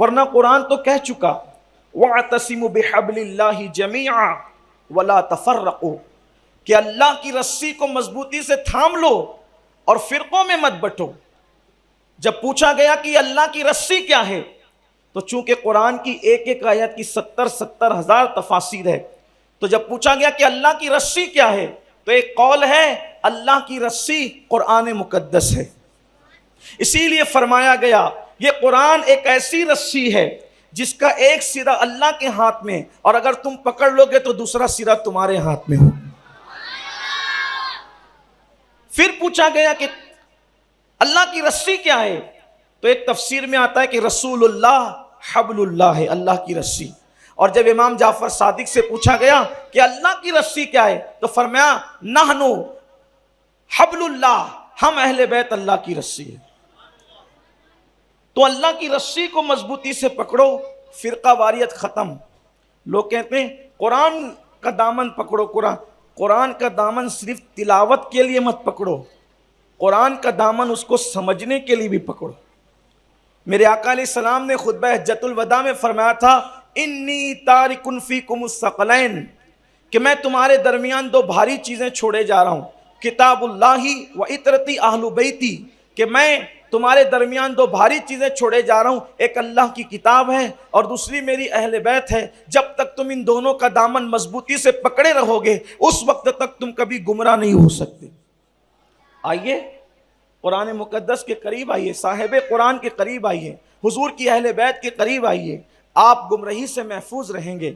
ورنہ قرآن تو کہہ چکا وَاعْتَصِمُوا بِحَبْلِ اللَّهِ جَمِيعًا وَلَا تَفَرَّقُوا، کہ اللہ کی رسی کو مضبوطی سے تھام لو اور فرقوں میں مت بٹو۔ جب پوچھا گیا کہ اللہ کی رسی کیا ہے، تو چونکہ قرآن کی ایک ایک آیت کی 70 ہزار تفاسیر ہے، تو جب پوچھا گیا کہ اللہ کی رسی کیا ہے، تو ایک قول ہے اللہ کی رسی قرآن مقدس ہے۔ اسی لیے فرمایا گیا یہ قرآن ایک ایسی رسی ہے جس کا ایک سرا اللہ کے ہاتھ میں، اور اگر تم پکڑ لو گے تو دوسرا سرا تمہارے ہاتھ میں ہو۔ پھر پوچھا گیا کہ اللہ کی رسی کیا ہے، تو ایک تفسیر میں آتا ہے کہ رسول اللہ حبل اللہ ہے، اللہ کی رسی۔ اور جب امام جعفر صادق سے پوچھا گیا کہ اللہ کی رسی کیا ہے، تو فرمایا نحنو حبل اللہ، ہم اہل بیت اللہ کی رسی ہے۔ تو اللہ کی رسی کو مضبوطی سے پکڑو، فرقہ واریت ختم۔ لوگ کہتے ہیں قرآن کا دامن پکڑو، قرآن کا دامن صرف تلاوت کے لیے مت پکڑو، قرآن کا دامن اس کو سمجھنے کے لیے بھی پکڑو۔ میرے آقا علیہ السلام نے خطبہ حجۃ الوداع میں فرمایا تھا انی تارک فیکم الثقلین، کہ میں تمہارے درمیان دو بھاری چیزیں چھوڑے جا رہا ہوں، کتاب اللہ و عطرتی اہل بیتی، کہ میں تمہارے درمیان دو بھاری چیزیں چھوڑے جا رہا ہوں، ایک اللہ کی کتاب ہے اور دوسری میری اہل بیت ہے۔ جب تک تم ان دونوں کا دامن مضبوطی سے پکڑے رہو گے اس وقت تک تم کبھی گمراہ نہیں ہو سکتے۔ آئیے قرآن مقدس کے قریب آئیے، صاحب قرآن کے قریب آئیے، حضور کی اہل بیت کے قریب آئیے، آپ گمراہی سے محفوظ رہیں گے۔